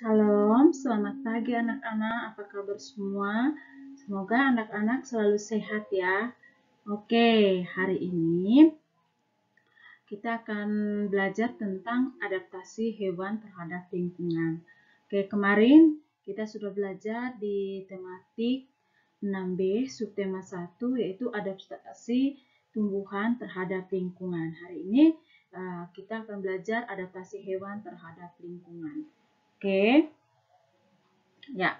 Salam, selamat pagi anak-anak. Apa kabar semua? Semoga anak-anak selalu sehat ya. Oke, hari ini kita akan belajar tentang adaptasi hewan terhadap lingkungan. Oke, kemarin kita sudah belajar di tematik 6B, subtema 1, yaitu adaptasi tumbuhan terhadap lingkungan. Hari ini kita akan belajar adaptasi hewan terhadap lingkungan. Oke. Ya.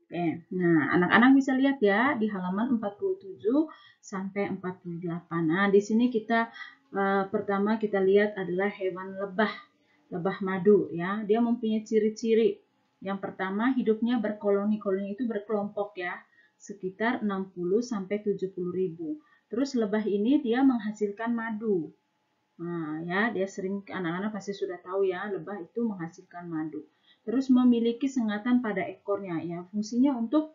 Oke. Nah, anak-anak bisa lihat ya di halaman 47 sampai 48. Nah, di sini kita pertama kita lihat adalah hewan lebah, lebah madu ya. Dia mempunyai ciri-ciri. Yang pertama, hidupnya berkoloni. Koloni itu berkelompok ya, sekitar 60 sampai 70 ribu. Terus lebah ini dia menghasilkan madu. Nah, ya, dia sering anak-anak pasti sudah tahu ya, lebah itu menghasilkan madu. Terus memiliki sengatan pada ekornya ya, fungsinya untuk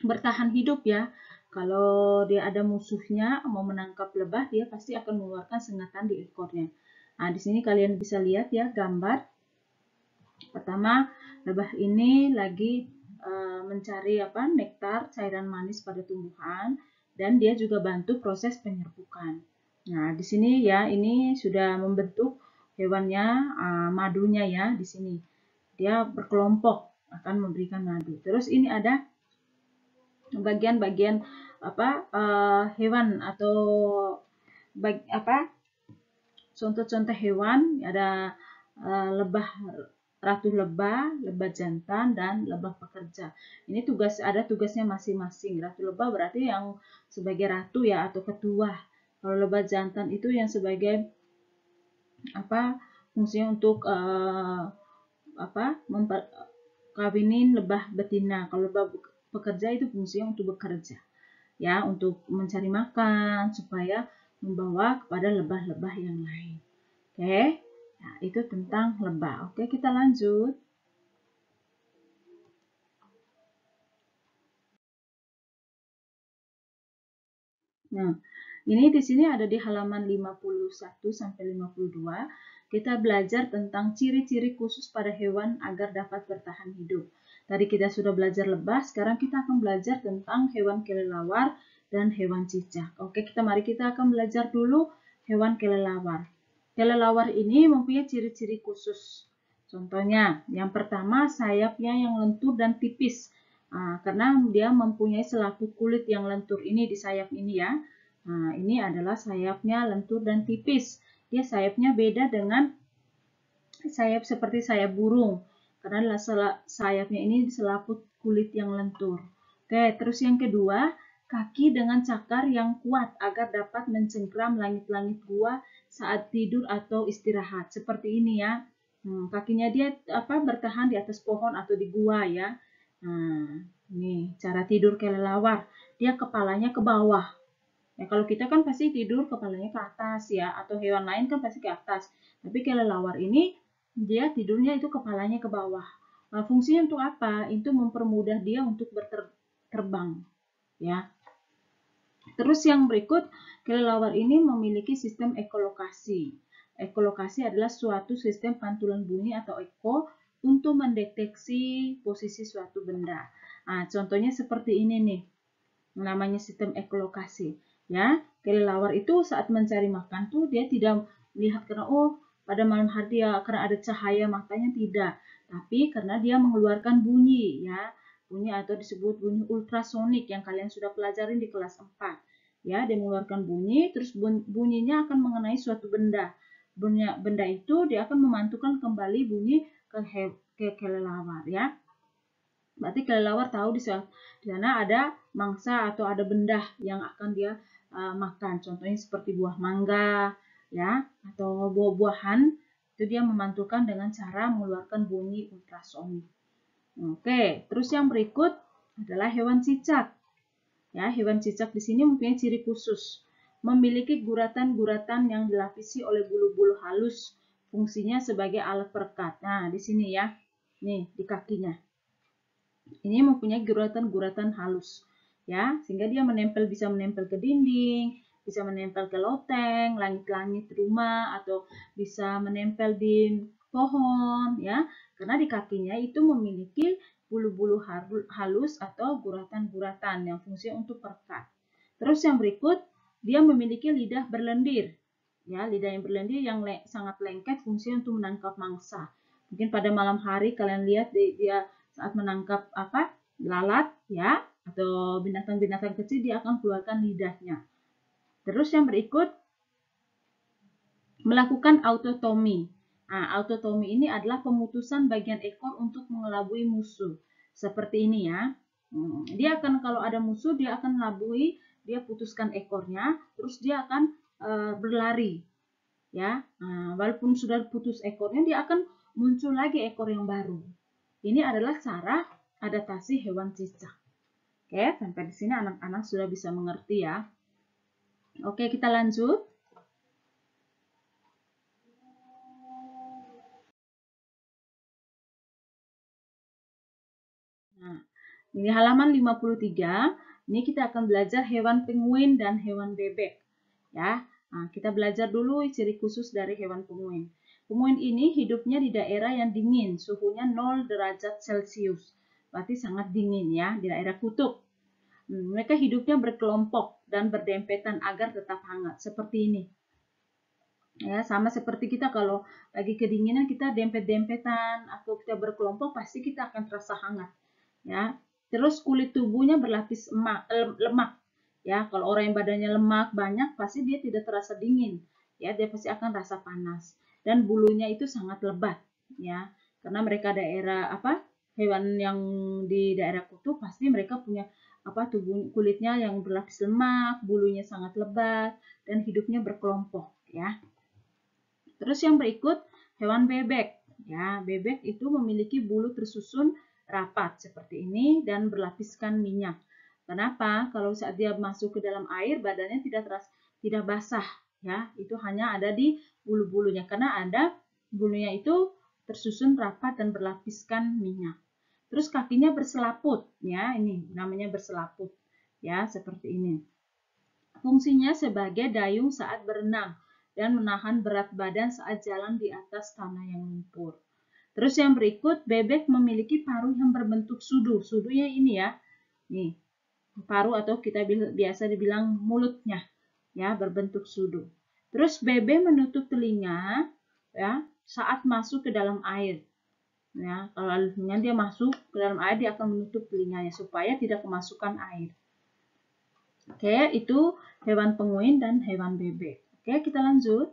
bertahan hidup ya. Kalau dia ada musuhnya mau menangkap lebah, dia pasti akan mengeluarkan sengatan di ekornya. Nah, di sini kalian bisa lihat ya gambar. Pertama, lebah ini lagi mencari nektar cairan manis pada tumbuhan dan dia juga bantu proses penyerbukan. Nah, di sini ya ini sudah membentuk hewannya, madunya ya di sini. Dia berkelompok akan memberikan madu. Terus ini ada bagian-bagian hewan atau contoh-contoh hewan ada lebah, ratu lebah, lebah jantan dan lebah pekerja. Ini ada tugasnya masing-masing. Ratu lebah berarti yang sebagai ratu ya atau ketua. Kalau lebah jantan itu yang sebagai fungsinya untuk kawinin lebah betina. Kalau lebah pekerja itu fungsinya untuk bekerja ya, untuk mencari makan supaya membawa kepada lebah-lebah yang lain. Oke, nah, itu tentang lebah. Oke, kita lanjut. Nah, ini di sini ada di halaman 51 sampai 52. Kita belajar tentang ciri-ciri khusus pada hewan agar dapat bertahan hidup. Tadi kita sudah belajar lebah, sekarang kita akan belajar tentang hewan kelelawar dan hewan cicak. Oke, mari kita akan belajar dulu hewan kelelawar. Kelelawar ini mempunyai ciri-ciri khusus. Contohnya, yang pertama sayapnya yang lentur dan tipis. Karena dia mempunyai selaput kulit yang lentur ini di sayap ini ya. Nah, ini adalah sayapnya lentur dan tipis. Dia sayapnya beda dengan sayap seperti sayap burung. Karena sayapnya ini selaput kulit yang lentur. Oke, terus yang kedua, kaki dengan cakar yang kuat agar dapat mencengkram langit-langit gua saat tidur atau istirahat. Seperti ini ya. Kakinya dia bertahan di atas pohon atau di gua ya. Nah, ini cara tidur kelelawar. Dia kepalanya ke bawah. Ya, kalau kita kan pasti tidur kepalanya ke atas ya, atau hewan lain kan pasti ke atas. Tapi kelelawar ini dia tidurnya itu kepalanya ke bawah. Nah, fungsinya untuk apa? Itu mempermudah dia untuk berterbang ya. Terus yang berikut, kelelawar ini memiliki sistem ekolokasi. Ekolokasi adalah suatu sistem pantulan bunyi atau eko untuk mendeteksi posisi suatu benda. Nah, contohnya seperti ini nih, namanya sistem ekolokasi. Ya, kelelawar itu saat mencari makan tuh dia tidak melihat karena pada malam hari dia karena ada cahaya matanya tidak, tapi karena dia mengeluarkan bunyi ya. Bunyi atau disebut bunyi ultrasonik yang kalian sudah pelajarin di kelas 4. Ya, dia mengeluarkan bunyi, terus bunyinya akan mengenai suatu benda. Benda itu dia akan memantulkan kembali bunyi ke kelelawar ya. Berarti kelelawar tahu di sana ada mangsa atau ada benda yang akan dia makan. Contohnya seperti buah mangga ya atau buah-buahan, itu dia memantulkan dengan cara mengeluarkan bunyi ultrasonik. Oke, terus yang berikut adalah hewan cicak. Ya, hewan cicak di sini mempunyai ciri khusus. Memiliki guratan-guratan yang dilapisi oleh bulu-bulu halus. Fungsinya sebagai alat perekat. Nah, di sini ya. Nih, di kakinya. Ini mempunyai guratan-guratan halus. Ya, sehingga dia bisa menempel ke dinding, bisa menempel ke loteng, langit-langit rumah, atau bisa menempel di pohon, ya. Karena di kakinya itu memiliki bulu-bulu halus atau guratan-guratan yang fungsinya untuk perekat. Terus yang berikut, dia memiliki lidah berlendir. Ya, lidah yang berlendir yang sangat lengket, fungsinya untuk menangkap mangsa. Mungkin pada malam hari kalian lihat dia saat menangkap lalat, ya, atau binatang-binatang kecil, dia akan keluarkan lidahnya. Terus yang berikut, melakukan autotomi. Nah, autotomi ini adalah pemutusan bagian ekor untuk mengelabui musuh. Seperti ini ya. Dia akan, kalau ada musuh, dia akan melabui, dia putuskan ekornya, terus dia akan berlari. Ya, walaupun sudah putus ekornya, dia akan muncul lagi ekor yang baru. Ini adalah cara adaptasi hewan cicak. Oke, sampai di sini anak-anak sudah bisa mengerti ya. Oke, kita lanjut. Nah, ini halaman 53. Ini kita akan belajar hewan penguin dan hewan bebek. Ya, nah, kita belajar dulu ciri khusus dari hewan penguin. Penguin ini hidupnya di daerah yang dingin, suhunya 0 derajat Celcius. Berarti sangat dingin ya, di daerah kutub. Mereka hidupnya berkelompok dan berdempetan agar tetap hangat, seperti ini. Ya, sama seperti kita kalau lagi kedinginan, kita dempet-dempetan atau kita berkelompok, pasti kita akan terasa hangat. Ya, terus kulit tubuhnya berlapis lemak. Ya, kalau orang yang badannya lemak banyak, pasti dia tidak terasa dingin. Ya, dia pasti akan rasa panas. Dan bulunya itu sangat lebat. Ya, karena mereka hewan yang di daerah kutub, pasti mereka punya tubuh kulitnya yang berlapis lemak, bulunya sangat lebat, dan hidupnya berkelompok. Ya. Terus yang berikut, hewan bebek. Ya, bebek itu memiliki bulu tersusun rapat seperti ini dan berlapiskan minyak. Kenapa? Kalau saat dia masuk ke dalam air, badannya tidak basah, ya. Itu hanya ada di bulu-bulunya karena ada bulunya itu tersusun rapat dan berlapiskan minyak. Terus kakinya berselaput, ya. Ini namanya berselaput. Ya, seperti ini. Fungsinya sebagai dayung saat berenang dan menahan berat badan saat jalan di atas tanah yang lumpur. Terus yang berikut, bebek memiliki paruh yang berbentuk sudu. Sudunya ini ya, nih paruh atau kita biasa dibilang mulutnya, ya berbentuk sudu. Terus bebek menutup telinga, ya saat masuk ke dalam air. Ya, kalau dia masuk ke dalam air, dia akan menutup telinganya supaya tidak kemasukan air. Oke, itu hewan penguin dan hewan bebek. Oke, kita lanjut.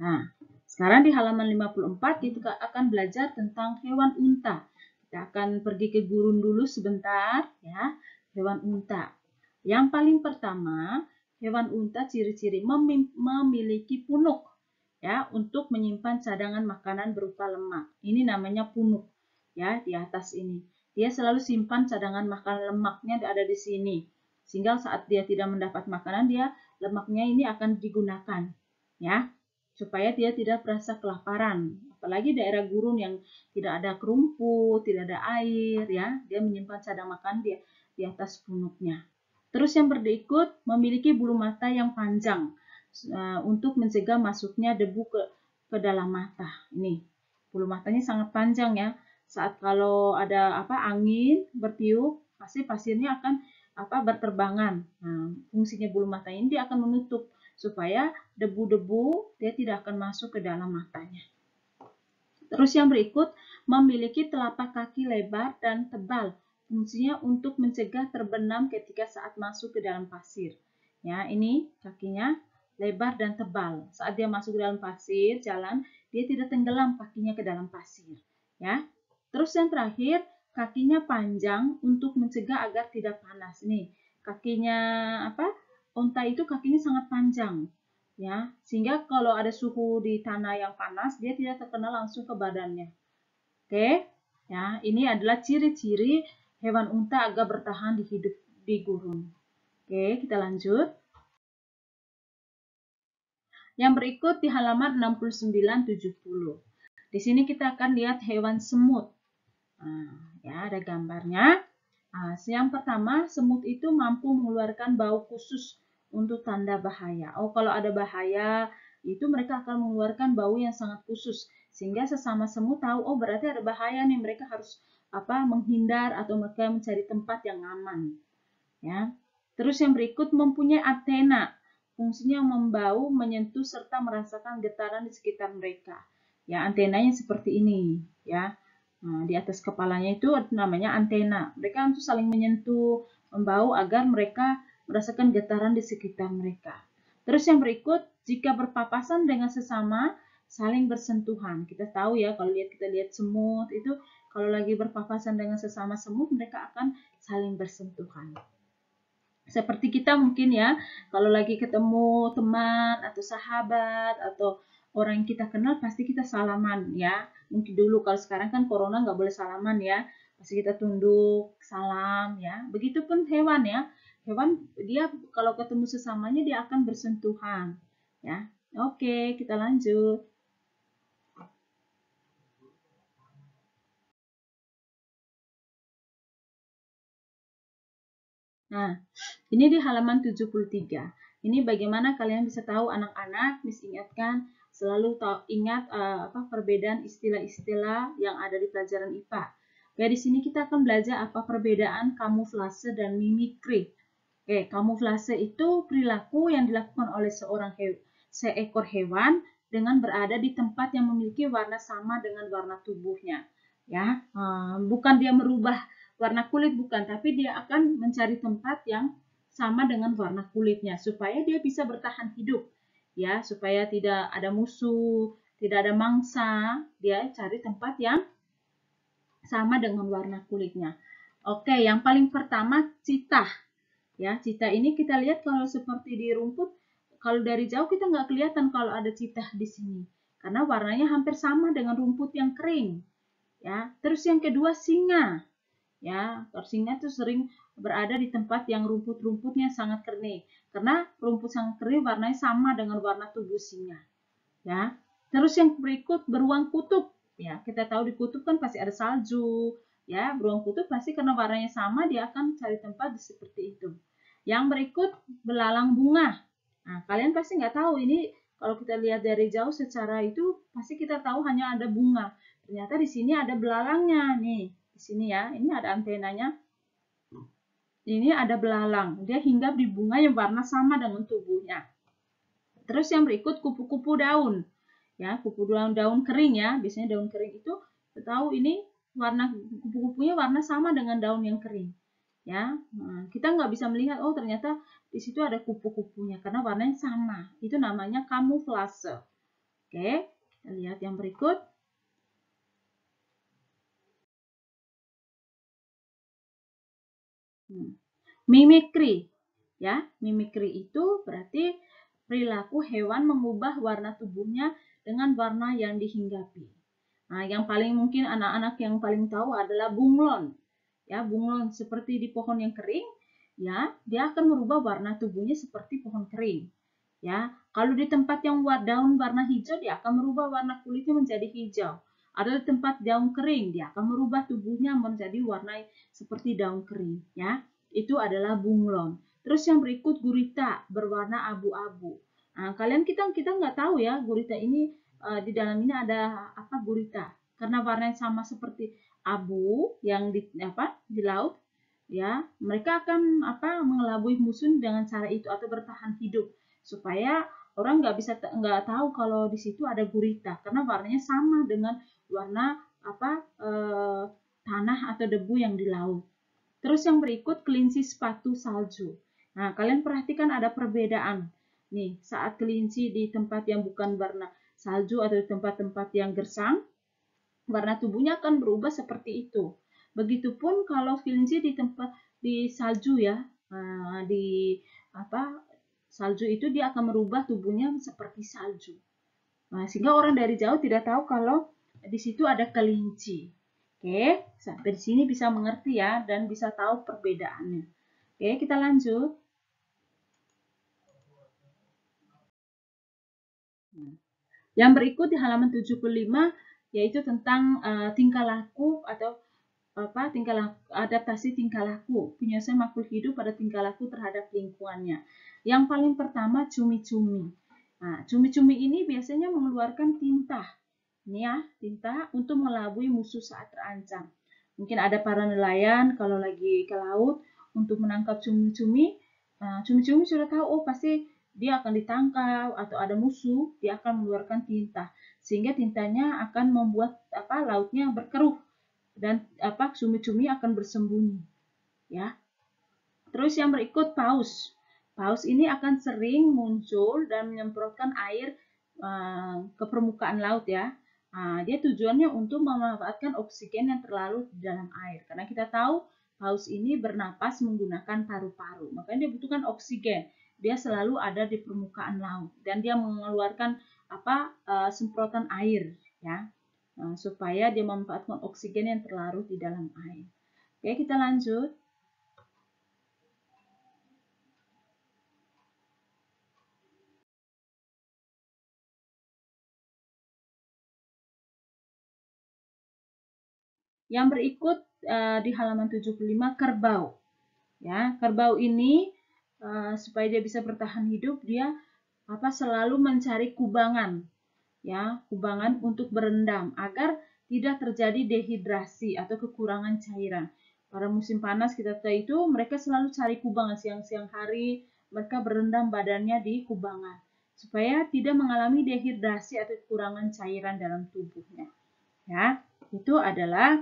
Nah, sekarang di halaman 54 kita akan belajar tentang hewan unta. Kita akan pergi ke gurun dulu sebentar ya. Hewan unta. Yang paling pertama, hewan unta ciri-ciri memiliki punuk ya untuk menyimpan cadangan makanan berupa lemak. Ini namanya punuk ya di atas ini. Dia selalu simpan cadangan makanan lemaknya ada di sini. Sehingga saat dia tidak mendapat makanan, lemaknya ini akan digunakan ya supaya dia tidak merasa kelaparan. Apalagi daerah gurun yang tidak ada rumput, tidak ada air ya, dia menyimpan cadangan makan dia di atas punuknya. Terus yang berikut memiliki bulu mata yang panjang untuk mencegah masuknya debu ke dalam mata. Ini bulu matanya sangat panjang ya. Saat kalau ada angin bertiup, pasti pasirnya akan berterbangan. Nah, fungsinya bulu mata ini dia akan menutup supaya debu-debu dia tidak akan masuk ke dalam matanya. Terus yang berikut memiliki telapak kaki lebar dan tebal. Fungsinya untuk mencegah terbenam ketika saat masuk ke dalam pasir. Ya, ini kakinya lebar dan tebal. Saat dia masuk ke dalam pasir, jalan, dia tidak tenggelam kakinya ke dalam pasir. Ya. Terus yang terakhir, kakinya panjang untuk mencegah agar tidak panas. Nih, kakinya unta itu kakinya sangat panjang. Ya, sehingga kalau ada suhu di tanah yang panas, dia tidak terkena langsung ke badannya. Oke. Ya, ini adalah ciri-ciri hewan unta agar bertahan hidup di gurun. Oke, kita lanjut. Yang berikut di halaman 69-70. Di sini kita akan lihat hewan semut. Nah, ya ada gambarnya. Nah, yang pertama, semut itu mampu mengeluarkan bau khusus untuk tanda bahaya. Oh, kalau ada bahaya, itu mereka akan mengeluarkan bau yang sangat khusus sehingga sesama semut tahu, oh berarti ada bahaya nih, mereka harus menghindar atau mereka mencari tempat yang aman. Ya. Terus yang berikut mempunyai antena, fungsinya membau, menyentuh serta merasakan getaran di sekitar mereka. Ya, antenanya seperti ini, ya. Nah, di atas kepalanya itu namanya antena. Mereka untuk saling menyentuh, membau agar mereka merasakan getaran di sekitar mereka. Terus yang berikut, jika berpapasan dengan sesama, saling bersentuhan. Kita tahu ya, kalau kita lihat semut itu kalau lagi berpapasan dengan sesama semut, mereka akan saling bersentuhan. Seperti kita mungkin ya, kalau lagi ketemu teman atau sahabat atau orang yang kita kenal, pasti kita salaman ya. Mungkin dulu, kalau sekarang kan corona nggak boleh salaman ya, pasti kita tunduk salam ya. Begitupun hewan ya, hewan dia kalau ketemu sesamanya dia akan bersentuhan ya. Oke, kita lanjut. Nah, ini di halaman 73. Ini bagaimana kalian bisa tahu anak-anak, Miss ingatkan selalu ingat perbedaan istilah-istilah yang ada di pelajaran IPA. Oke, di sini kita akan belajar apa perbedaan kamuflase dan mimikri. Oke, kamuflase itu perilaku yang dilakukan oleh seekor hewan dengan berada di tempat yang memiliki warna sama dengan warna tubuhnya. Ya, bukan dia merubah warna kulit, bukan, tapi dia akan mencari tempat yang sama dengan warna kulitnya supaya dia bisa bertahan hidup. Ya, supaya tidak ada musuh, tidak ada mangsa, dia cari tempat yang sama dengan warna kulitnya. Oke, yang paling pertama citah. Ya, citah ini kita lihat kalau seperti di rumput, kalau dari jauh kita nggak kelihatan kalau ada citah di sini, karena warnanya hampir sama dengan rumput yang kering. Ya, terus yang kedua singa. Ya, singa itu sering berada di tempat yang rumput-rumputnya sangat kering, karena rumput sangat kering warnanya sama dengan warna tubuh singa. Ya, terus yang berikut beruang kutub. Ya, kita tahu di kutub kan pasti ada salju. Ya, beruang kutub pasti karena warnanya sama dia akan cari tempat seperti itu. Yang berikut belalang bunga. Nah, kalian pasti nggak tahu ini, kalau kita lihat dari jauh secara itu pasti kita tahu hanya ada bunga. Ternyata di sini ada belalangnya nih. Di sini ya, ini ada antenanya. Ini ada belalang. Dia hinggap di bunga yang warna sama dengan tubuhnya. Terus yang berikut kupu-kupu daun. Ya, kupu daun kering ya. Biasanya daun kering itu kita tahu ini warna kupu-kupunya warna sama dengan daun yang kering. Ya, nah, kita nggak bisa melihat, oh ternyata di situ ada kupu-kupunya karena warnanya sama. Itu namanya kamuflase. Oke, kita lihat yang berikut. Mimikri. Ya, mimikri itu berarti perilaku hewan mengubah warna tubuhnya dengan warna yang dihinggapi. Nah, yang paling mungkin anak-anak yang paling tahu adalah bunglon. Ya, bunglon seperti di pohon yang kering, ya, dia akan merubah warna tubuhnya seperti pohon kering. Ya, kalau di tempat yang daun warna hijau, dia akan merubah warna kulitnya menjadi hijau. Atau di tempat daun kering, dia akan merubah tubuhnya menjadi warna seperti daun kering. Ya, itu adalah bunglon. Terus yang berikut gurita berwarna abu-abu. Nah, kita nggak tahu ya gurita ini di dalam ini ada apa gurita, karena warnanya sama seperti abu yang di laut, ya mereka akan mengelabui musuh dengan cara itu atau bertahan hidup supaya orang nggak tahu kalau di situ ada gurita karena warnanya sama dengan warna tanah atau debu yang di laut. Terus yang berikut kelinci sepatu salju. Nah, kalian perhatikan ada perbedaan. Nih, saat kelinci di tempat yang bukan warna salju atau di tempat-tempat yang gersang, warna tubuhnya akan berubah seperti itu. Begitupun kalau kelinci di tempat di salju ya, di apa salju itu dia akan merubah tubuhnya seperti salju. Nah, sehingga orang dari jauh tidak tahu kalau di situ ada kelinci. Oke, sampai di sini bisa mengerti ya dan bisa tahu perbedaannya. Oke, kita lanjut. Yang berikut di halaman 75 yaitu tentang tingkah laku atau adaptasi tingkah laku, penyelesaian makhluk hidup pada tingkah laku terhadap lingkungannya. Yang paling pertama cumi-cumi. Nah, cumi-cumi ini biasanya mengeluarkan tinta. Ini ya, tinta untuk mengelabui musuh saat terancam. Mungkin ada para nelayan kalau lagi ke laut untuk menangkap cumi-cumi. Cumi-cumi sudah tahu, oh pasti dia akan ditangkap atau ada musuh, dia akan mengeluarkan tinta. Sehingga tintanya akan membuat lautnya berkeruh dan cumi-cumi akan bersembunyi. Ya. Terus yang berikut paus. Paus ini akan sering muncul dan menyemprotkan air ke permukaan laut ya. Dia tujuannya untuk memanfaatkan oksigen yang terlarut di dalam air. Karena kita tahu paus ini bernapas menggunakan paru-paru. Makanya dia butuhkan oksigen. Dia selalu ada di permukaan laut dan dia mengeluarkan semprotan air ya. Supaya dia memanfaatkan oksigen yang terlarut di dalam air. Oke, kita lanjut. Yang berikut di halaman 75 kerbau. Ya, kerbau ini supaya dia bisa bertahan hidup, dia selalu mencari kubangan. Ya, kubangan untuk berendam agar tidak terjadi dehidrasi atau kekurangan cairan. Pada musim panas kita tahu itu mereka selalu cari kubangan siang-siang hari, mereka berendam badannya di kubangan supaya tidak mengalami dehidrasi atau kekurangan cairan dalam tubuhnya. Ya, itu adalah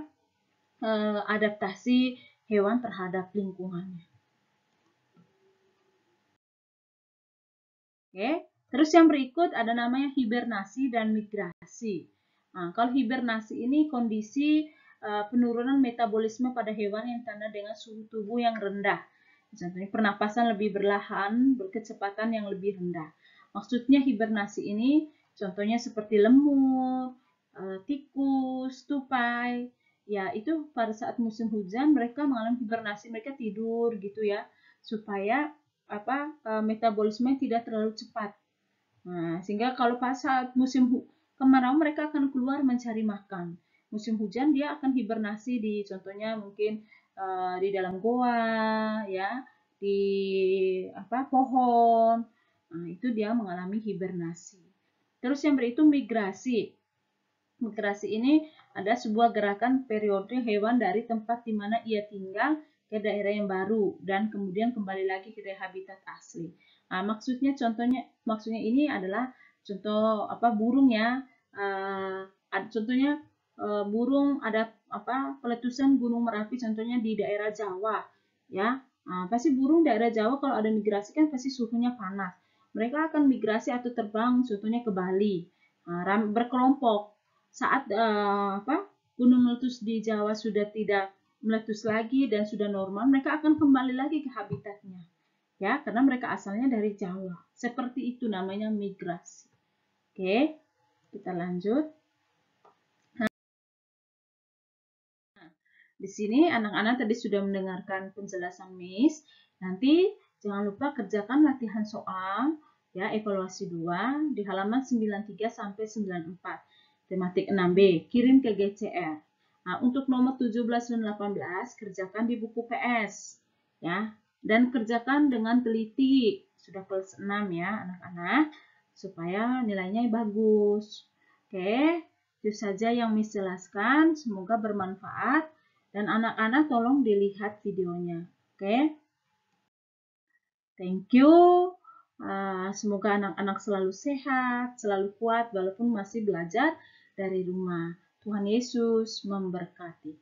adaptasi hewan terhadap lingkungannya. Oke, terus yang berikut ada namanya hibernasi dan migrasi. Nah, kalau hibernasi ini kondisi penurunan metabolisme pada hewan yang tanda dengan suhu tubuh yang rendah. Contohnya pernapasan lebih berlahan, berkecepatan yang lebih rendah. Maksudnya hibernasi ini contohnya seperti lemur, tikus, tupai. Ya, itu pada saat musim hujan mereka mengalami hibernasi, mereka tidur gitu ya, supaya metabolisme tidak terlalu cepat. Nah, sehingga kalau pas saat musim kemarau mereka akan keluar mencari makan. Musim hujan dia akan hibernasi di contohnya mungkin di dalam goa ya, di pohon. Nah, itu dia mengalami hibernasi. Terus yang berikut migrasi. Migrasi ini ada sebuah gerakan periode hewan dari tempat di mana ia tinggal ke daerah yang baru dan kemudian kembali lagi ke habitat asli. Nah, maksudnya ini adalah contoh burung ya. Contohnya burung ada peletusan Gunung Merapi contohnya di daerah Jawa ya. Nah, pasti burung daerah Jawa kalau ada migrasi kan pasti suhunya panas. Mereka akan migrasi atau terbang contohnya ke Bali. Nah, berkelompok saat gunung meletus di Jawa sudah tidak meletus lagi dan sudah normal, mereka akan kembali lagi ke habitatnya. Ya, karena mereka asalnya dari Jawa. Seperti itu namanya migrasi. Oke, kita lanjut. Di sini anak-anak tadi sudah mendengarkan penjelasan Miss. Nanti jangan lupa kerjakan latihan soal ya evaluasi 2 di halaman 93 sampai 94. Tematik 6B, kirim ke GCR. Nah, untuk nomor 17 dan 18 kerjakan di buku PS ya. Dan kerjakan dengan teliti. Sudah kelas 6 ya, anak-anak, supaya nilainya bagus. Oke, itu saja yang Miss jelaskan. Semoga bermanfaat. Dan anak-anak tolong dilihat videonya. Oke? Thank you. Semoga anak-anak selalu sehat, selalu kuat, walaupun masih belajar dari rumah. Tuhan Yesus memberkati.